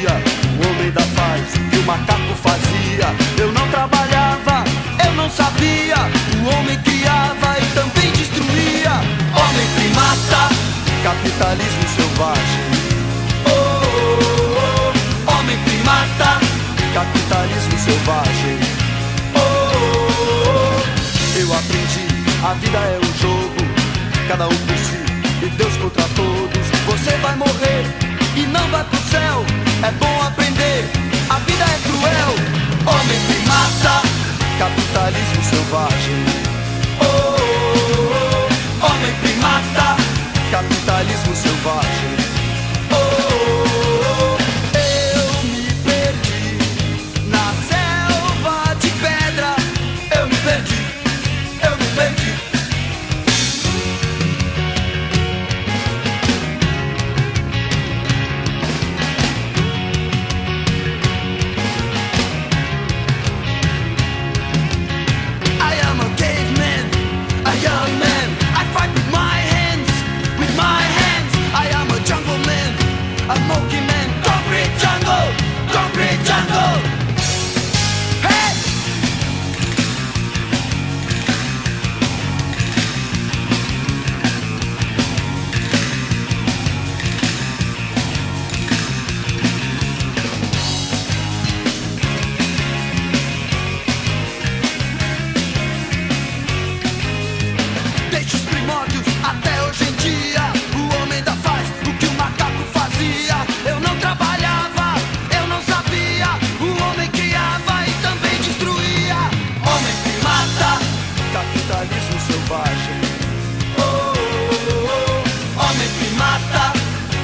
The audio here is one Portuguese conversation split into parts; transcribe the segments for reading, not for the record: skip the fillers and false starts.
fazia, o homem da faz o que o macaco fazia. Eu não trabalhava, eu não sabia, o homem criava e também destruía. Homem primata, capitalismo selvagem. Oh, oh, oh. Homem primata, capitalismo selvagem. Oh, oh, oh. Eu aprendi, a vida é um jogo, cada um por si e Deus contra todos. Você vai morrer e não vai pro céu, é bom aprender, a vida é cruel. Homem primata, capitalismo selvagem. Oh, oh, oh. Homem primata, capitalismo selvagem. Oh, oh, oh. Eu me perdi na selva de pedra. Eu me perdi, eu me perdi.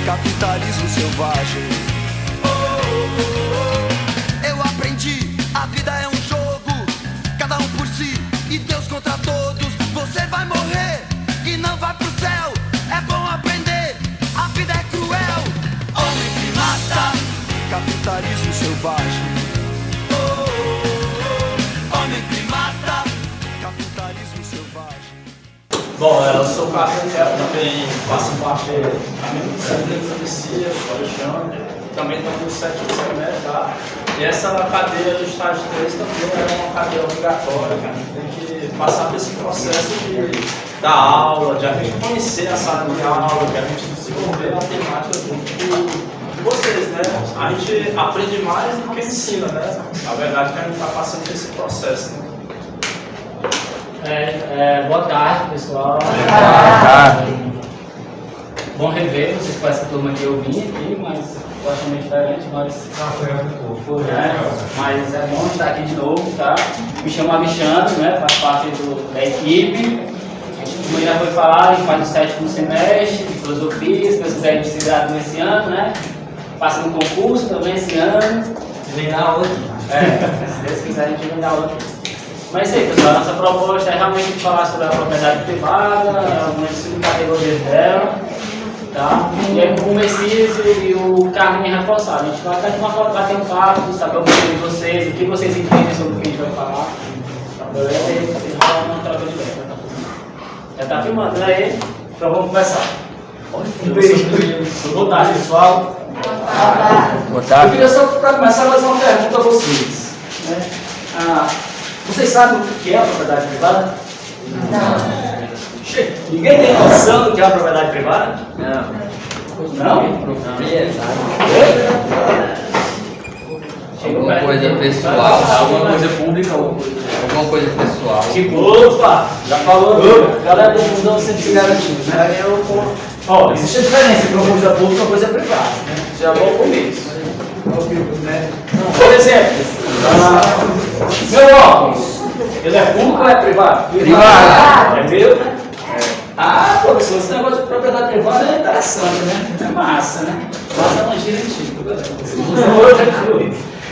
Capitalismo selvagem. Oh, oh, oh. Eu aprendi, a vida é um jogo, cada um por si e Deus contra todos. Você vai morrer e não vai pro céu, é bom aprender, a vida é cruel. Homem primata, capitalismo selvagem. Oh, oh, oh. Homem primata, capitalismo selvagem. Bom, eu sou o Carlos, também faço parte da minha Felicia, do Alexandre, também estou no 7º semestre, tá? E essa cadeira do estágio 3 também é uma cadeira obrigatória, que a gente tem que passar por esse processo de dar aula, de a gente conhecer a sala de aula, de a gente desenvolver a temática de vocês, né? A gente aprende mais do que ensina, né? A verdade é que a gente está passando por esse processo, né? Boa tarde, pessoal. Boa tarde. Bom rever, vocês com essa turma que eu vim aqui, mas totalmente diferente, mas mas é bom estar aqui de novo, tá? Me chamo Alexandre, né? Faço parte da equipe. Como já foi falado, a gente faz o 7º semestre de filosofia, se Deus quiser a gente se gradua esse ano, né? Passa no concurso também esse ano. Vem na aula aqui. Se Deus quiser a gente vem dar aula aqui. Mas aí, pessoal, a nossa proposta é realmente falar sobre a propriedade privada, algumas subcategorias dela, tá? E aí, com o Messias e o Carmen reforçar, a gente vai bater um papo, saber um pouco de vocês, o que vocês entendem sobre o que a gente vai falar, tá? Beleza? E rolar uma troca de ideia, tá? Já tá filmando, né? Aí? Então vamos começar. Boa tarde, pessoal. Boa tarde. Eu queria só, para começar, fazer uma pergunta a vocês, né? Vocês sabem o que é a propriedade privada? Não. Ninguém tem noção do que é a propriedade privada? Não? Propriedade. Alguma coisa pessoal, alguma coisa pública ou alguma coisa pessoal. Tipo, opa, já falou, galera do mundão sempre garantido, né? Ó, existe a diferença entre uma coisa pública e uma coisa privada, né? Já vou com isso. Por exemplo, meu óculos, ele é público ou é privado? Privado. É meu, né? Professor, esse negócio de propriedade privada é interessante, né? É massa, né? Massa não gira em ti,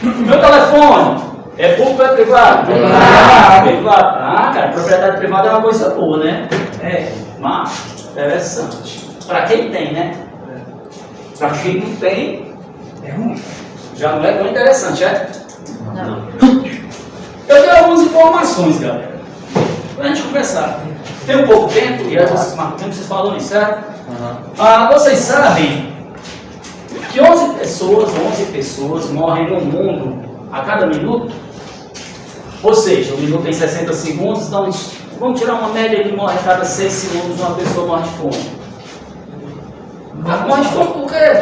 meu telefone, é público ou é privado? Privado. Cara, propriedade privada é uma coisa boa, né? Massa, interessante. Pra quem tem, né? Pra quem não tem, é ruim. Já não é tão interessante, é? Não. Eu tenho algumas informações, galera. Pra gente conversar. Tem um pouco tempo, e às vezes vocês falam isso, certo? Vocês sabem que 11 pessoas morrem no mundo a cada minuto. Ou seja, o minuto tem 60 segundos, então vamos tirar uma média que morre a cada 6 segundos uma pessoa morre de fome. Morre de fome por quê?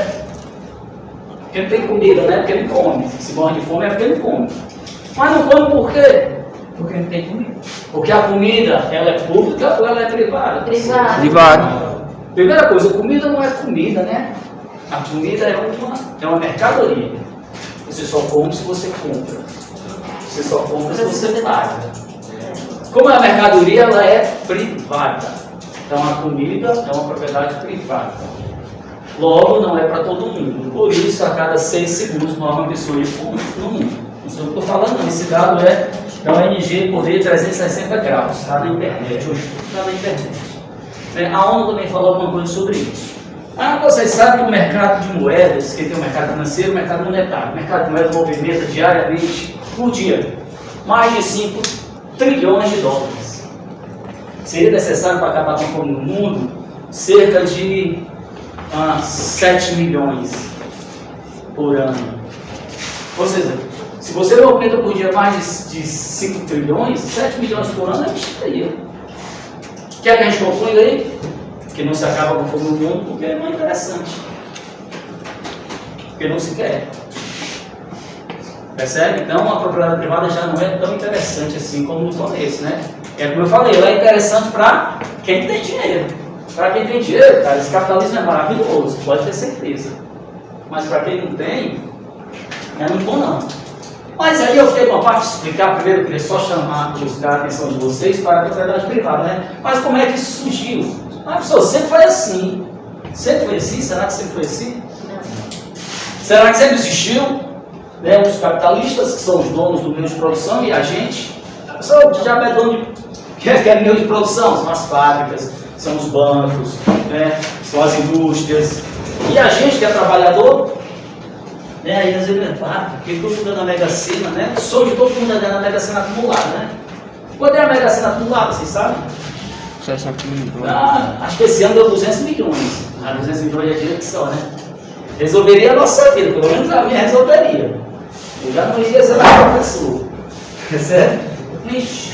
Porque não tem comida, né? Porque não come. Se morre de fome é porque não come. Mas não come por quê? Porque não tem comida. Porque a comida, ela é pública ou ela é privada? Privado. Primeira coisa, comida não é comida, né? A comida é uma mercadoria. Você só come se você compra. Você só compra se você paga. Como a mercadoria, ela é privada. Então a comida é uma propriedade privada. Logo, não é para todo mundo. Por isso, a cada 6 segundos morre uma pessoa de fome no mundo. Não sei o que eu estou falando, não. Esse dado é da ONG Poder 360 Graus. Está na internet. O estudo está na internet. A ONU também falou alguma coisa sobre isso. Vocês sabem que o mercado de moedas, que tem o mercado financeiro e o mercado monetário. O mercado de moedas movimenta diariamente, por dia, mais de 5 trilhões de dólares. Seria necessário para acabar com a fome no mundo cerca de 7 milhões por ano. Ou seja, se você movimenta por dia mais de 5 trilhões, 7 milhões por ano é bicharia. Quer que a gente conclua aí? Que não se acaba com a fome no mundo porque não é interessante. Porque não se quer. Percebe? Então a propriedade privada já não é tão interessante assim como no começo, né? É como eu falei, ela é interessante para quem tem dinheiro. Para quem tem dinheiro, cara, esse capitalismo é maravilhoso, pode ter certeza. Mas para quem não tem, é muito bom não. Mas aí eu fiquei com a parte de explicar, primeiro eu queria só buscar a atenção de vocês para a propriedade privada, né? Mas como é que isso surgiu? Pessoal, sempre foi assim. Sempre foi assim? Será que sempre foi assim? Não. Será que sempre existiu? Né, os capitalistas, que são os donos do meio de produção, e a gente, pessoal, já é dono de... que é meio de produção? São as fábricas, são os bancos, né, são as indústrias. E a gente que é trabalhador, né, aí às vezes, porque eu estou jogando a Mega Sena, né? O sonho de todo mundo é ganhar a Mega Sena acumulada, né? Quanto é a Mega Sena acumulada, vocês sabem? Acho que esse ano deu 200 milhões. 200 milhões é dinheiro que só, né? Resolveria a nossa vida, pelo menos a minha resolveria. Eu já não iria ser mais professor. Certo? Ixi.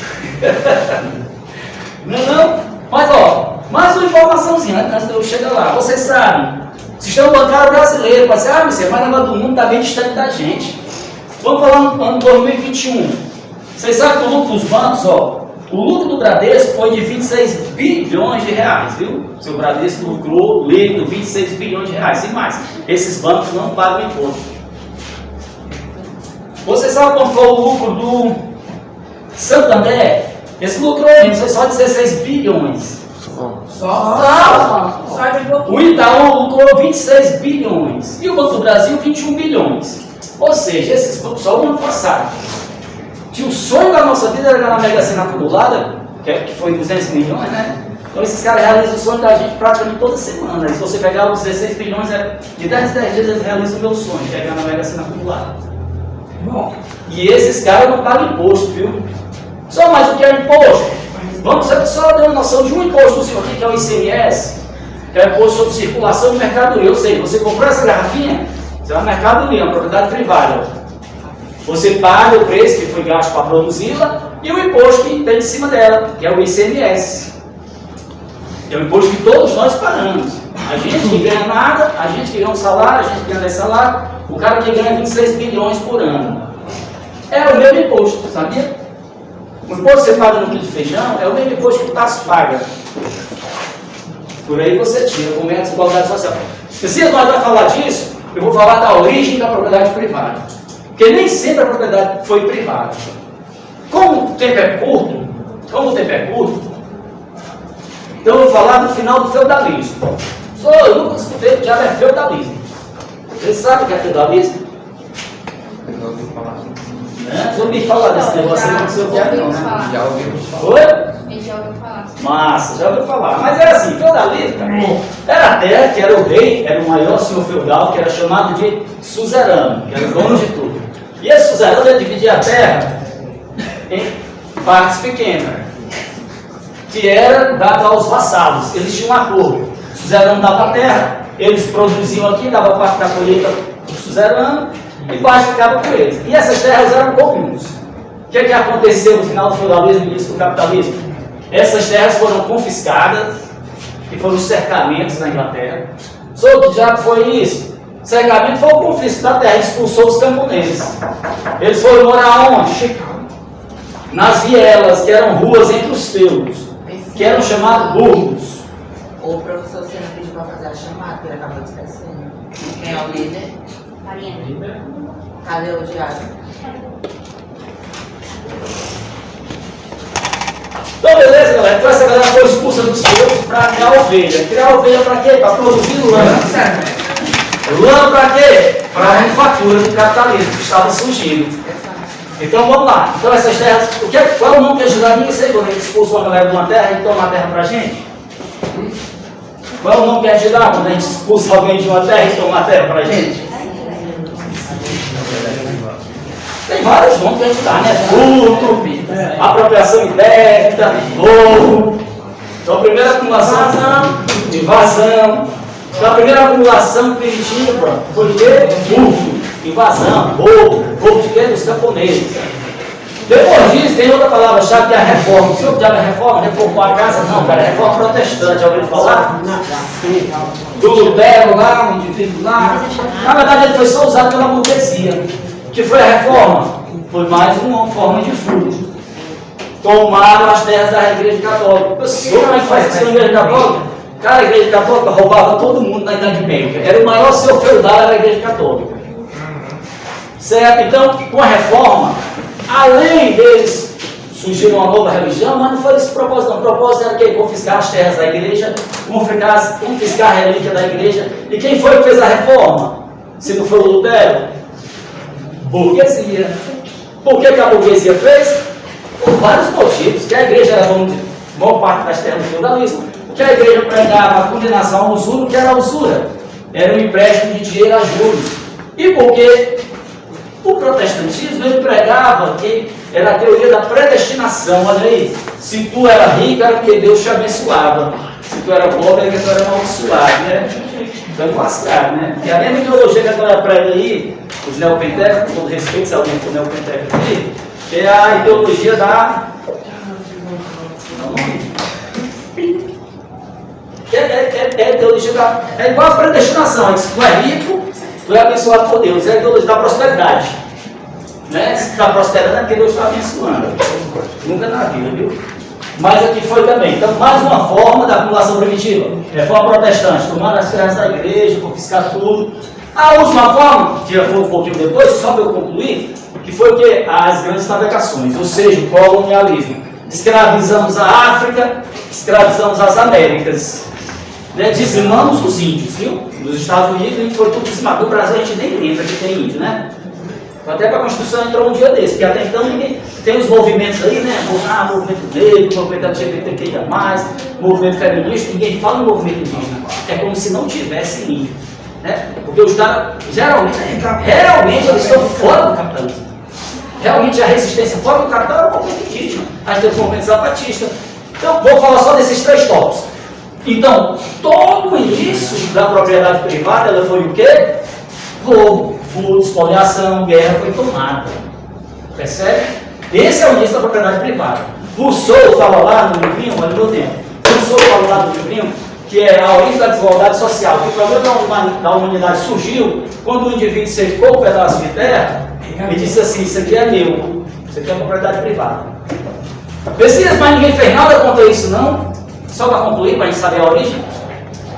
Não? Mas ó, mais uma informaçãozinha antes de eu chegar lá. Vocês sabem, o sistema bancário brasileiro, pode ser, mas a negócio do mundo está bem distante da gente. Vamos falar no ano 2021. Vocês sabem que o lucro dos bancos, ó, o lucro do Bradesco foi de 26 bilhões de reais, viu? O seu Bradesco lucrou líquido 26 bilhões de reais, e mais. Esses bancos não pagam imposto. Você sabe qual foi o lucro do Santander? Esse lucro foi só 16 bilhões. Só. O Itaú lucrou 26 bilhões. E o Banco do Brasil, 21 bilhões. Ou seja, esses bancos só o ano passado. Que o sonho da nossa vida era ganhar na Mega Sena acumulada, que foi 200 milhões, né? Então esses caras realizam o sonho da gente praticamente toda semana. E se você pegar os 16 bilhões, de 10 em 10 dias eles realizam o meu sonho, que é ganhar na Mega Sena acumulada. Bom, e esses caras não pagam imposto, viu? Só mais o que é imposto? Vamos só ter uma noção de um imposto do senhor aqui, que é o ICMS, que é o imposto sobre circulação de mercadoria. Ou seja, você comprou essa garrafinha, você é uma mercadoria, uma propriedade privada. Você paga o preço que foi gasto para produzi-la e o imposto que tem em cima dela, que é o ICMS. É o imposto que todos nós pagamos. A gente que ganha nada, a gente que ganha um salário, a gente que ganha 10 salários, o cara que ganha 26 bilhões por ano. É o mesmo imposto, sabia? O imposto que você paga no quilo de feijão é o mesmo imposto que o Tasso paga. Por aí você tira, como é a desigualdade social. Se nós vamos falar disso, eu vou falar da origem da propriedade privada. Porque nem sempre a propriedade foi privada. Como o tempo é curto, então eu vou falar do final do feudalismo. Eu nunca escutei que já é feudalismo. Vocês sabem o que é feudalismo? Eu já ouvi falar. Né? Eu ouvi falar desse negócio, não sei o que é não, né? Já ouvi falar. Oi? A gente já ouviu falar. Massa, já ouviu falar. Mas era assim, feudalismo, era a terra que era o rei, era o maior senhor feudal, que era chamado de suzerano, que era o dono de tudo. E esse suzerano ele dividia a terra em partes pequenas, que era dado aos vassalos. Eles tinham um acordo. O suzerano dava a terra eles produziam aqui, dava parte da colheita para o suzerano e parte ficava com eles. E essas terras eram comuns. O que aconteceu no final do feudalismo e início do capitalismo? Essas terras foram confiscadas, que foram os cercamentos na Inglaterra. Sabe que já foi isso? Cercamento foi o confisco da terra, expulsou os camponeses. Eles foram morar onde? Nas vielas, que eram ruas entre os feudos, que eram chamados burgos. O professor Senna pediu para fazer a chamada, que ele acabou de esquecer. Quem é o líder? Mariana. Cadê o diário? Então, beleza, galera? Então, essa galera foi expulsa dos feudos para criar ovelha. Criar ovelha para quê? Para produzir lã. Lã para quê? Para a manufatura do capitalismo que estava surgindo. Então vamos lá. Então essas terras, qual é o nome que ajudar ninguém sei quando a gente expulsa uma galera de uma terra e toma a terra pra gente? Qual é o nome que a gente dá quando a gente expulsa alguém de uma terra e toma a terra pra gente? Tem vários nomes que a gente dá, né? Furto, apropriação indébita, roubo. Então a primeira acumulação, invasão. Então a primeira acumulação primitiva foi o quê? Furto, invasão, roubo de quê? Dos camponeses. Depois disso, tem outra palavra-chave que é a reforma. O senhor diabo é reforma? Reformou a casa? Não, cara, é reforma protestante. Já ouviu falar? Do Lutero lá, um indivíduo lá. Na verdade, ele foi só usado pela burguesia. O que foi a reforma? Foi mais uma forma de furto. Tomaram as terras da igreja católica. Pessoal, como é que faz isso na igreja católica? Cara, a igreja católica roubava todo mundo na Idade Média. Era o maior senhor feudal, era a igreja católica. Certo? Então, com a reforma, além deles surgiu uma nova religião, mas não foi esse o propósito, não. O propósito era que confiscar as terras da igreja, confiscar a relíquia da igreja. E quem foi que fez a reforma? Se não foi o Lutero? Burguesia. Por que a burguesia fez? Por vários motivos. Que a igreja era boa parte das terras do feudalismo. Que a igreja pregava a condenação ao usura. O que era a usura? Era um empréstimo de dinheiro a juros. E porque o protestantismo ele pregava que era a teoria da predestinação. Olha aí, se tu era rico era porque Deus te abençoava, se tu era pobre era porque tu era amaldiçoado, né? Então lascado, né? E a mesma ideologia que a galera prega aí, os neopentecos, com todo respeito se alguém for neopenteco aqui, que é a ideologia da... É a ideologia da... É igual a predestinação, se tu é rico, tu é abençoado por Deus, é a ideologia da prosperidade. Né? Se está prosperando é porque Deus está abençoando. Nunca na vida, viu? Mas aqui foi também. Então, mais uma forma da acumulação primitiva. Reforma protestante, tomar as terras da igreja, confiscar tudo. A última forma, que já foi um pouquinho depois, só para eu concluir, que foi o que? As grandes navegações, ou seja, o colonialismo. Escravizamos a África, escravizamos as Américas. Né? Dizimamos os índios, viu? Nos Estados Unidos a gente foi tudo dizimado. No Brasil a gente nem lembra que tem índio, né? Até para a Constituição entrou um dia desse, porque até então ninguém... Tem os movimentos aí, né? Movimento negro, movimento LGBTQIA+, movimento feminista, ninguém fala no movimento indígena. É como se não tivesse índio. Né? Porque os caras, realmente eles estão fora do capitalismo. Realmente a resistência fora do capital é o movimento indígena. Aí tem os movimentos zapatistas. Então, vou falar só desses três tópicos. Então, todo o início da propriedade privada, ela foi o quê? Roubo, furto, espoliação, guerra, foi tomada. Percebe? Esse é o início da propriedade privada. Rousseau fala lá no livrinho, olha o meu tempo. Rousseau fala lá no livrinho que é a origem da desigualdade social. Que o problema da humanidade surgiu quando o indivíduo cercou um pedaço de terra e disse assim, isso aqui é meu, isso aqui é propriedade privada. Pesquisa, mas ninguém fez nada contra isso não. Só para concluir, para a gente saber a origem.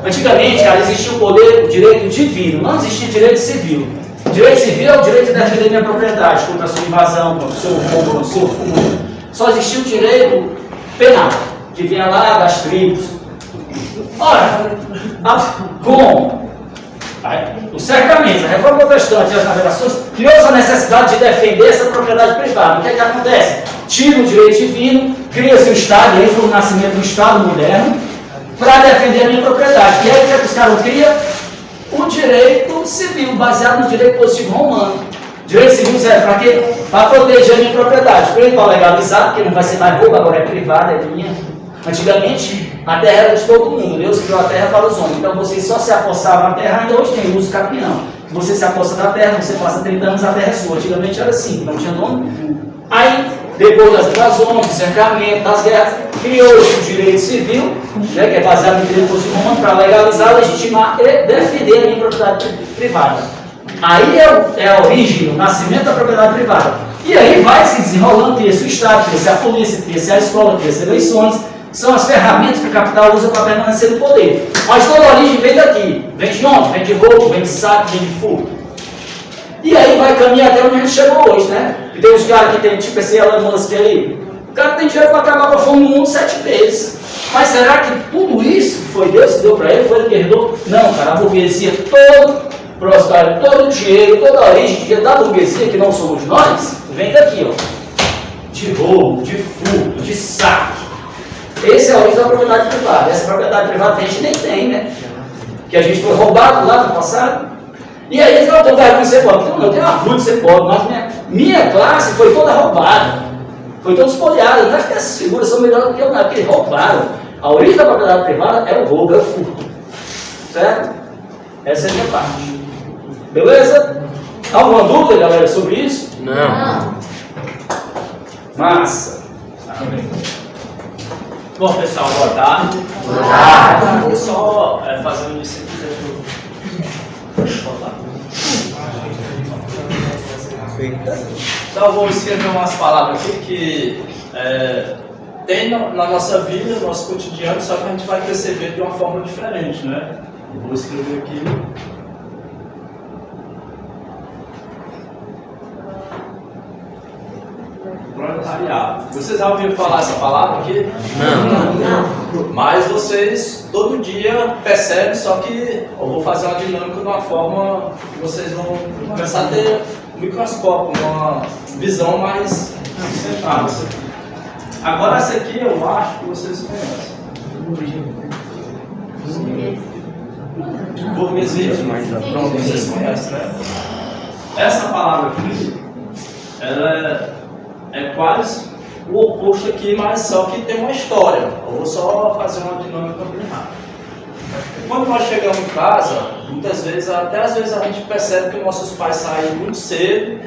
Antigamente, cara, existia o direito divino, não existia direito civil. O direito civil é o direito de defender minha propriedade contra a sua invasão, contra o seu roubo, contra o seu furto. Só existia o direito penal, que vinha lá das tribos. Ora, com o cercamento, a reforma protestante e as navegações, criou essa necessidade de defender essa propriedade privada. O que é que acontece? Tira o direito divino, cria-se o Estado, e aí foi o nascimento do Estado moderno, para defender a minha propriedade. E aí o que os caras criam? O direito civil, baseado no direito positivo romano. Direito civil serve para quê? Para proteger a minha propriedade. Primeiro para legalizar, porque não vai ser mais roubo, agora é privada, é minha. Antigamente, a terra era de todo mundo. Deus criou a terra para os homens. Então, vocês só se apossavam na terra. Ainda hoje tem o uso capião. Você se aposta na terra, você passa 30 anos, a terra é sua. Antigamente era assim, não tinha nome. Aí, depois das invasões, do cercamento, das guerras, criou-se o direito civil, né, que é baseado no direito romano, para legalizar, legitimar e defender a minha propriedade privada. Aí é a origem, o nascimento da propriedade privada. E aí vai se desenrolando, cria-se o Estado, cria-se a polícia, cria-se a escola, cria-se eleições. São as ferramentas que o capital usa para permanecer no poder. Mas toda a origem vem daqui. Vem de onde? Vem de roubo, vem de saco, vem de furto. E aí vai caminhar até onde a gente chegou hoje, né? E tem uns caras que tem tipo esse Elon Musk aí. O cara tem dinheiro para acabar com a fome no mundo 7 vezes. Mas será que tudo isso foi Deus que deu para ele? Foi ele que herdou? Não, cara, a burguesia, todo o dinheiro, toda a origem da burguesia, que não somos nós, vem daqui, ó. De roubo, de furto, de saque. Esse é a origem da propriedade privada. Essa propriedade privada a gente nem tem, né? Que a gente foi roubado lá no passado. E aí eles não tem vergonha de ser pobre. Não, tem orgulho de ser pobre, mas minha classe foi toda roubada. Foi toda espoliada. Não acho que essas figuras são melhores do que eu, não, porque eles roubaram. A origem da propriedade privada é o roubo, é o furto. Certo? Essa é a minha parte. Beleza? Alguma dúvida, galera, sobre isso? Não. Massa. Bom, pessoal, boa tarde. Boa tarde. Vou só fazer um início aqui. Então, eu vou escrever umas palavras aqui que tem na nossa vida, no nosso cotidiano, só que a gente vai perceber de uma forma diferente, né? Eu vou escrever aqui. Proletariado. Vocês já ouviram falar essa palavra aqui? Não. Mas vocês todo dia percebem, só que eu vou fazer uma dinâmica de uma forma que vocês vão começar a ter um microscópio, uma visão mais centrada. Agora essa aqui eu acho que vocês conhecem. Burguesia. Pronto, vocês conhecem, né? Essa palavra aqui, ela é quase o oposto aqui, mas só que tem uma história. Eu vou só fazer uma dinâmica bem rápida. Quando nós chegamos em casa, muitas vezes, até às vezes a gente percebe que nossos pais saem muito cedo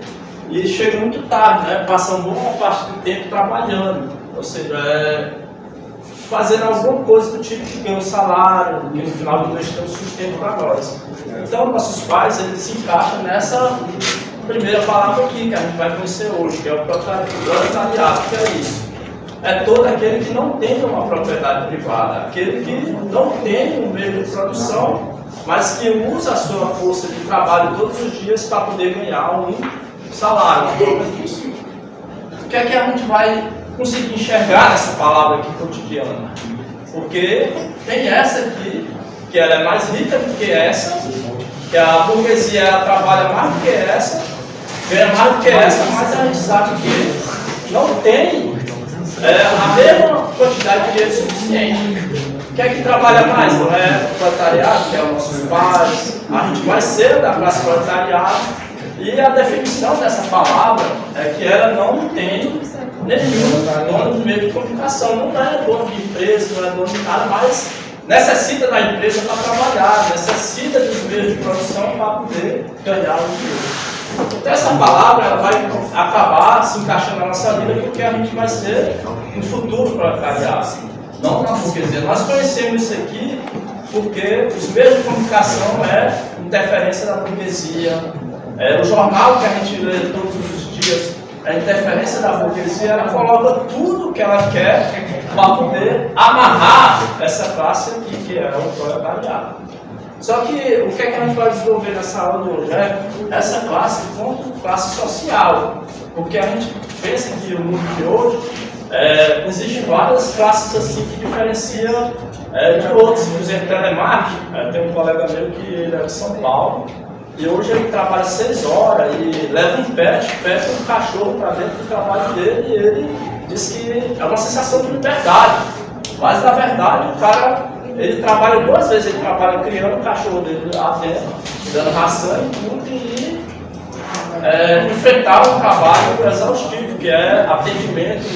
e chegam muito tarde, né? Passam boa parte do tempo trabalhando, ou seja, fazendo alguma coisa do tipo que ganha um salário, que no final do mês tem um sustento para nós. Então, nossos pais, eles se encaixam nessa primeira palavra aqui que a gente vai conhecer hoje, que é o proletariado. Que é isso? É todo aquele que não tem uma propriedade privada, aquele que não tem um meio de produção, mas que usa a sua força de trabalho todos os dias para poder ganhar um salário. O que é que a gente vai conseguir enxergar nessa palavra aqui cotidiana? Porque tem essa aqui, que ela é mais rica do que essa, que a burguesia ela trabalha mais do que essa, ganha mais do que essa, mas a gente sabe que não tem a mesma quantidade de dinheiro suficiente. Quem é que trabalha mais? Não é o proletariado, que é os nossos pais, a gente vai ser da classe proletariado. E a definição dessa palavra é que ela não tem nenhum dono de meio de comunicação, não é dono de empresa, não é dono de nada, mas necessita da empresa para trabalhar, necessita dos meios de produção para poder ganhar o dinheiro. Então essa palavra ela vai acabar se encaixando na nossa vida porque a gente vai ser no futuro proletariado, não na burguesia. Nós conhecemos isso aqui porque os meios de comunicação é interferência da burguesia. O jornal que a gente lê todos os dias a interferência da burguesia, ela coloca tudo que ela quer para poder amarrar essa classe aqui, que é o proletariado. Só que o que é que a gente vai desenvolver nessa aula de hoje? É essa classe como classe social. Porque a gente pensa que o mundo de hoje existem várias classes assim que diferenciam de outros. Por exemplo, telemarketing, tem um colega meu que ele é de São Paulo. E hoje ele trabalha 6 horas e leva um pet um cachorro para dentro do trabalho dele e ele diz que é uma sensação de liberdade. Mas na verdade o cara, ele trabalha 2 vezes, ele trabalha criando o cachorro dele lá dentro, dando ração e tudo, e enfrentar um trabalho exaustivo, que é atendimento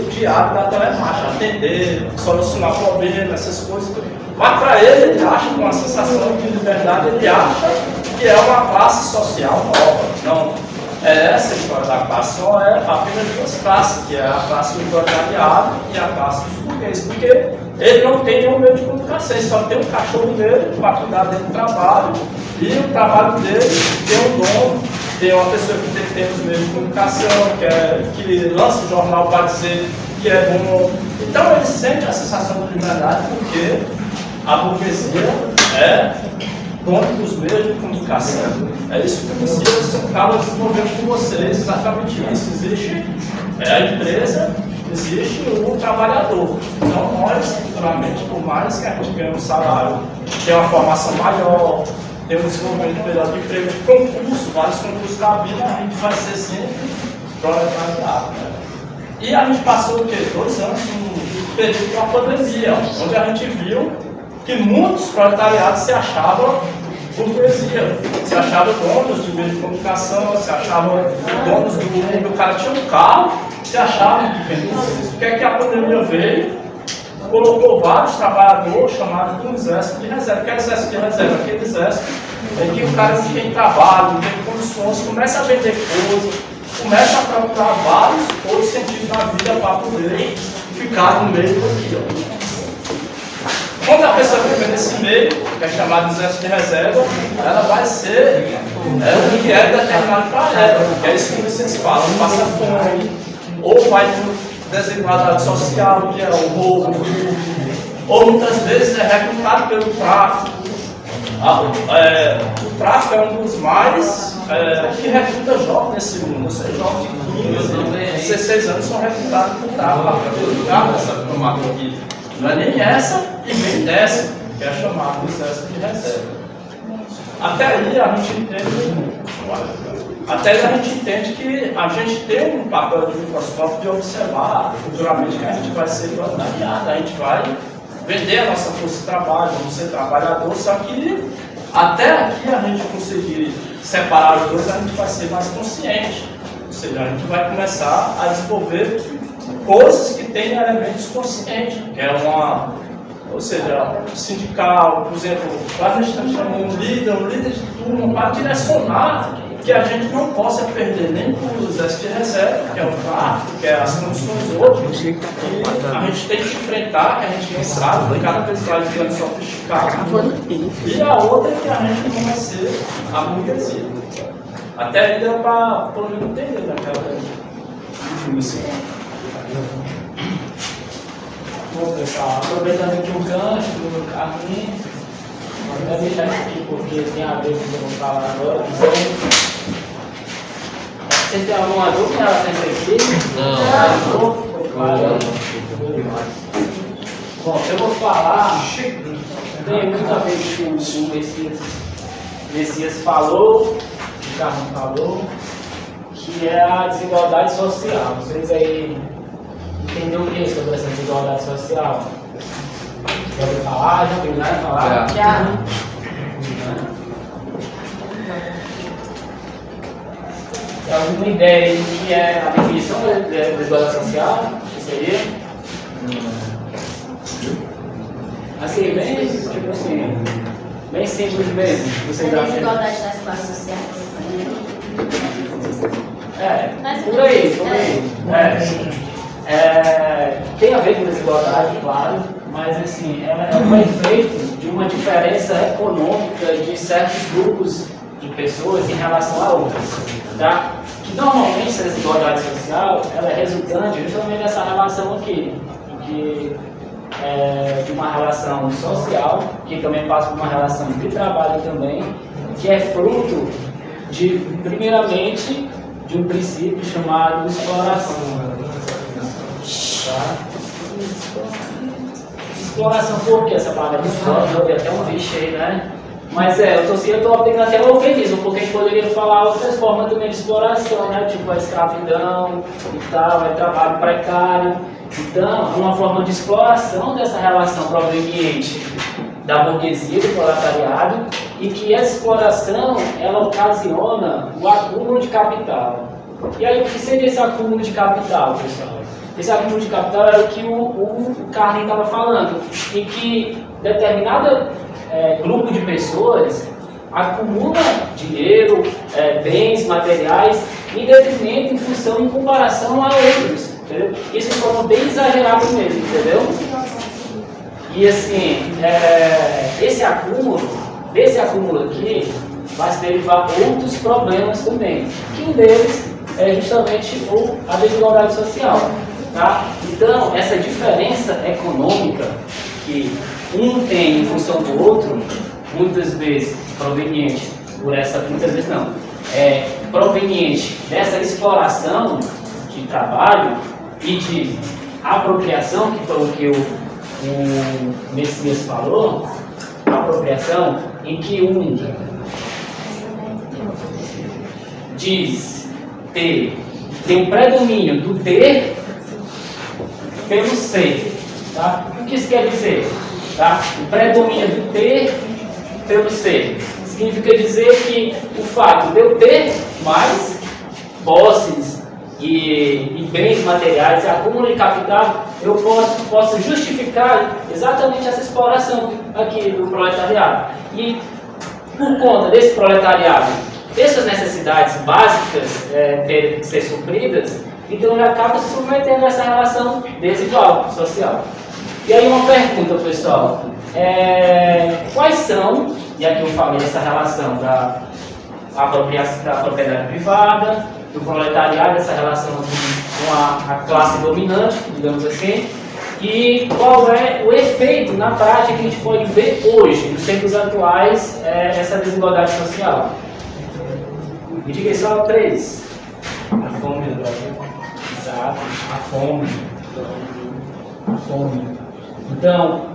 diário da telemarketing, atender, solucionar problemas, essas coisas. Mas para ele acha, com uma sensação de liberdade, ele acha que é uma classe social nova. Não, essa história da classe só é apenas duas classes, que é a classe do proletariado e a classe dos burgueses, porque ele não tem nenhum meio de comunicação, ele só tem um cachorro dele para cuidar dele do trabalho, e o trabalho dele tem um dono, tem uma pessoa que tem os meios de comunicação, que lança o jornal para dizer que é bom. Então ele sente a sensação de liberdade porque a burguesia é dono dos meios de comunicação. É isso que o Messias acaba desenvolvendo com vocês, exatamente isso. Existe a empresa, existe o trabalhador. Então nós, naturalmente, por mais que a gente ganhe um salário, tem uma formação maior, tem um desenvolvimento melhor de emprego, de concurso, vários concursos da vida, a gente vai ser sempre proletariado. Né? E a gente passou o quê? 2 anos no período da pandemia, onde a gente viu que muitos proletariados se achavam burguesia, se achavam donos de meio de comunicação, se achavam donos do mundo, o cara tinha um carro, se achavam independentes. O que é que a pandemia veio? Colocou vários trabalhadores chamados de um exército de reserva. O que é exército de reserva? Aquele exército em que o cara não tem trabalho, não tem condições, começa a vender coisas, começa a procurar vários outros sentidos na vida para poder ficar no meio daquilo. Quando a pessoa fica nesse meio, que é chamado de exército de reserva, ela vai ser o que é determinado para ela. Que é isso que vocês falam, passa fome, ou vai por desigualdade social, que é o roubo, ou muitas vezes é recrutado pelo tráfico. O tráfico é um dos mais que recruta jovens nesse mundo. Ou seja, jovens de 15, 16 anos são recrutados pelo tráfico para poder lugar nessa tomada aqui. Não é nem essa e nem dessa, que é chamada de exército de reserva. Até aí a gente entende que a gente tem um papel de microscópio de observar futuramente que a gente vai ser proletariado, a gente vai vender a nossa força de trabalho, vamos ser trabalhador, só que até aqui a gente conseguir separar os dois, a gente vai ser mais consciente. Ou seja, a gente vai começar a desenvolver coisas que têm elementos conscientes, que é ou seja, sindical, por exemplo, a gente está chamando um líder de turma para direcionar que a gente não possa perder nem para o exército de reserva, que é o tráfico, que é as condições outras, e a gente tem que enfrentar, que a gente não sabe, cada vez vai ficando sofisticado, e a outra é que a gente não vai ser a burguesia. Até aí deu para pelo menos entender naquela Bom, pessoal, aproveitando aqui o gancho do Carlinhos, vou até deixar isso aqui porque tem a ver com o que eu vou falar agora. Vocês têm alguma dúvida em relação a isso aqui? Não. Bom, eu vou falar, tem muito a ver com o Messias falou, o Carlinhos falou, que é a desigualdade social. Vocês aí entenderam o que sobre essa desigualdade social? Já ouviu falar? Já ouviu falar? Já. Tem alguma ideia do que é a definição da desigualdade social? O que seria? Assim, bem, tipo assim, bem simples mesmo. Vocês A acham? desigualdade das classes sociais. Por aí. Tem a ver com desigualdade, claro, mas assim, é um efeito de uma diferença econômica de certos grupos de pessoas em relação a outras, tá? Que normalmente essa desigualdade social, ela é resultante justamente dessa relação aqui, de uma relação social, que também passa por uma relação de trabalho também, que é fruto de, primeiramente, de um princípio chamado exploração. Tá? Exploração, por que essa palavra exploração? Eu vi até um bicho aí, né? Mas eu estou aplicando até o eufemismo, porque a gente poderia falar outras formas também de exploração, né? Tipo a escravidão e tal, trabalho precário. Então, uma forma de exploração dessa relação proveniente da burguesia e do proletariado, e que essa exploração, ela ocasiona o acúmulo de capital. E aí, o que seria esse acúmulo de capital, pessoal? Esse acúmulo de capital era o que o Carlin estava falando, em que determinado grupo de pessoas acumula dinheiro, bens materiais, em detrimento, em função, em comparação a outros, entendeu? Isso de forma bem exagerada mesmo, entendeu? E assim, desse acúmulo aqui, vai se derivar outros problemas também, que um deles é justamente a desigualdade social, tá? Então, essa diferença econômica que um tem em função do outro, muitas vezes proveniente proveniente dessa exploração de trabalho e de apropriação, que foi o que o Messias falou, apropriação em que um diz tem um predomínio do ter pelo ser, tá? O que isso quer dizer? Tá? O predomínio do ter pelo ser significa dizer que o fato de eu ter mais posses e bens materiais e acúmulo de capital, eu posso justificar exatamente essa exploração aqui do proletariado. E por conta desse proletariado, essas necessidades básicas terem que ser supridas, então ele acaba se submetendo a essa relação desigual social. E aí uma pergunta, pessoal, quais são, e aqui eu falei essa relação da propriedade privada, do proletariado, essa relação com a classe dominante, digamos assim, e qual é o efeito na prática que a gente pode ver hoje, nos tempos atuais, essa desigualdade social. Me diga aí só 3. A fome no Brasil. Exato, a fome. A fome. Então,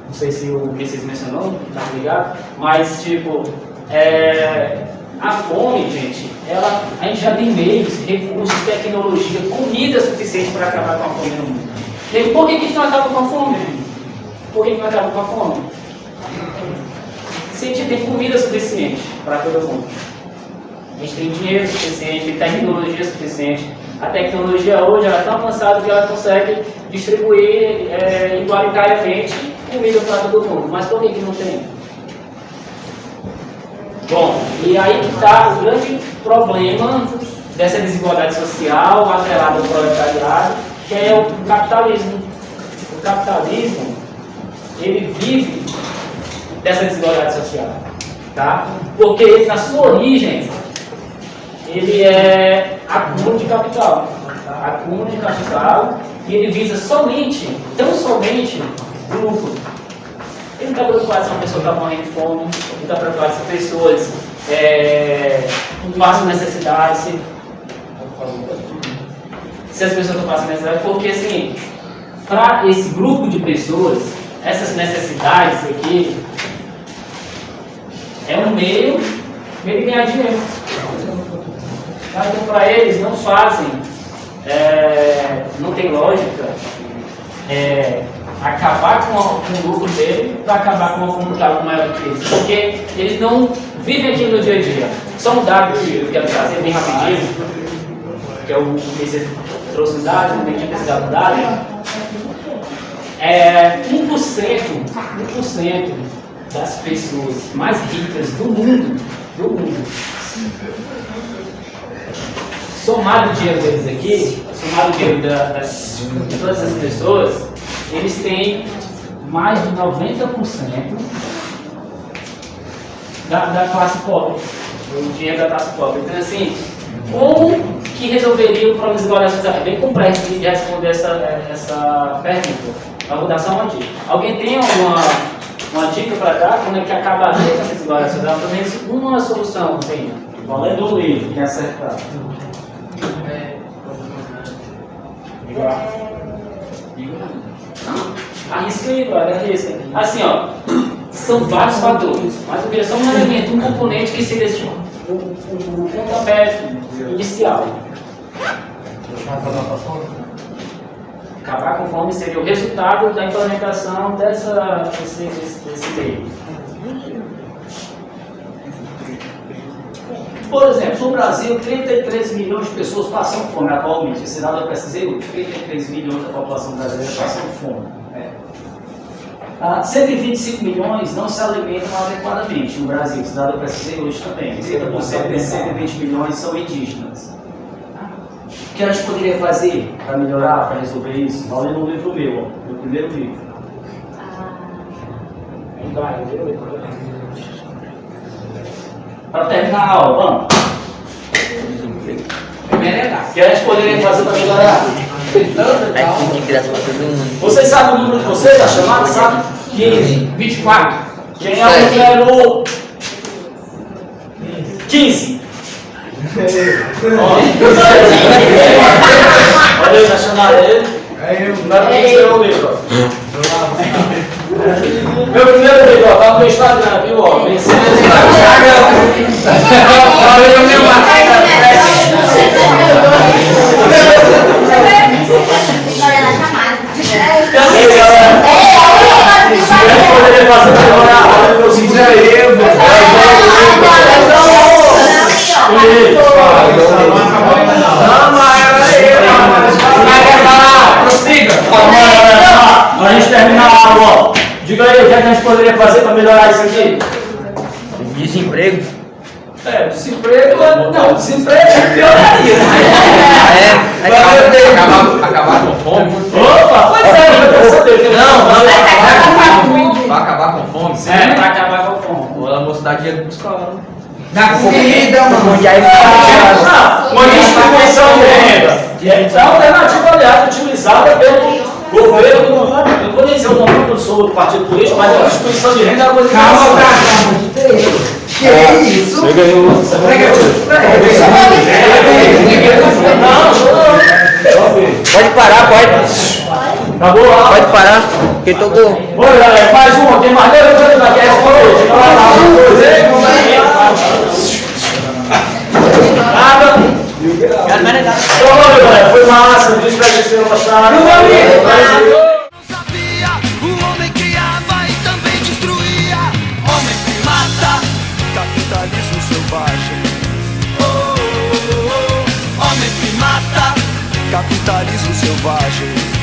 não sei se o Messias mencionou, tá ligado? Mas, tipo, a fome, gente, a gente já tem meios, recursos, tecnologia, comida suficiente para acabar com a fome no mundo. E por que a gente não acaba com a fome? Por que não acaba com a fome? Se a gente tem comida suficiente para todo mundo. A gente tem dinheiro suficiente, tem tecnologia suficiente. A tecnologia hoje ela é tão avançada que ela consegue distribuir igualitariamente comida para todo mundo. Mas por que não tem? Bom, e aí que está o grande problema dessa desigualdade social atrelada ao proletariado, que é o capitalismo. O capitalismo, ele vive dessa desigualdade social, tá? Porque ele, na sua origem, ele é acúmulo de capital, tá? Acúmulo de capital, e ele visa somente, tão somente, o lucro. Ele não está preocupado se uma pessoa está morrendo de fome, ele não está preocupado se pessoas passam necessidade, se as pessoas não passam necessidade, porque assim, para esse grupo de pessoas, essas necessidades aqui é um meio de ganhar dinheiro. Então, para eles, não fazem, não tem lógica acabar com o lucro dele para acabar com uma comunidade maior do que eles, porque eles não vivem aqui no dia a dia. Só um dado que eu quero trazer bem rapidinho, que é o que você trouxe um dado, não tinha pesquisado um dado, 1% das pessoas mais ricas do mundo, somado o dinheiro deles aqui, somado o dinheiro de todas essas pessoas, eles têm mais de 90% da classe pobre, o dinheiro da classe pobre. Então, assim, como que resolveria o problema de desigualdade social? É bem complexo de responder essa pergunta. Eu vou dar só uma dica. Alguém tem uma dica para dar? Como é que acabaria com essa desigualdade social? Pelo menos uma solução tem. Qual é do livro que acertar? Arrisca aí, brother, arrisca. Assim, ó, são vários fatores, mas eu queria só um elemento, um componente que seria o pontapé inicial. Acabar com fome seria o resultado da implementação desse meio. Por exemplo, no Brasil, 33 milhões de pessoas passam fome atualmente. Esse dado eu pesquisei, 33 milhões da população brasileira passam fome. 125 milhões não se alimentam adequadamente no Brasil. Esse dado eu pesquisei hoje também. 30% desses 120 milhões são indígenas. O que a gente poderia fazer para melhorar, para resolver isso? Vou ler no livro meu, meu primeiro livro. Para terminar a aula, vamos. O que a gente poderia fazer para melhorar? Vocês sabem o número de vocês, a chamada, sabe? 15. 24. Quem é o número 15? Olha aí na chamada dele. Número 15 é o livro. Meu primeiro livro, ó, tá no meu Instagram, viu? Ó, a gente terminar a aula, ó. Diga aí o que a gente poderia fazer para melhorar isso aqui? Desemprego. Desemprego. Não, desemprego pioraria. Acabar com fome. Opa, pois é, Vai acabar com fome? Para acabar com a fome. Ou ela vou dar dinheiro pros caras. Na comida, mano. uma distribuição de renda. É a alternativa, aliás, utilizada pelo governo. Eu não vou dizer o nome do sou do partido político, mas a distribuição de renda é uma coisa. Calma, que é isso? Pode parar, pode. Acabou a aula? Pode parar, porque tô com. Bora, galera, mais uma, tem mais dois anos na guerra hoje. Nada. Então, galera, foi massa, viu? Espero que vocês tenham gostado. Não sabia, o homem criava e também destruía. Homem que mata, capitalismo selvagem. Oh, oh, oh, oh. Homem que mata, capitalismo selvagem.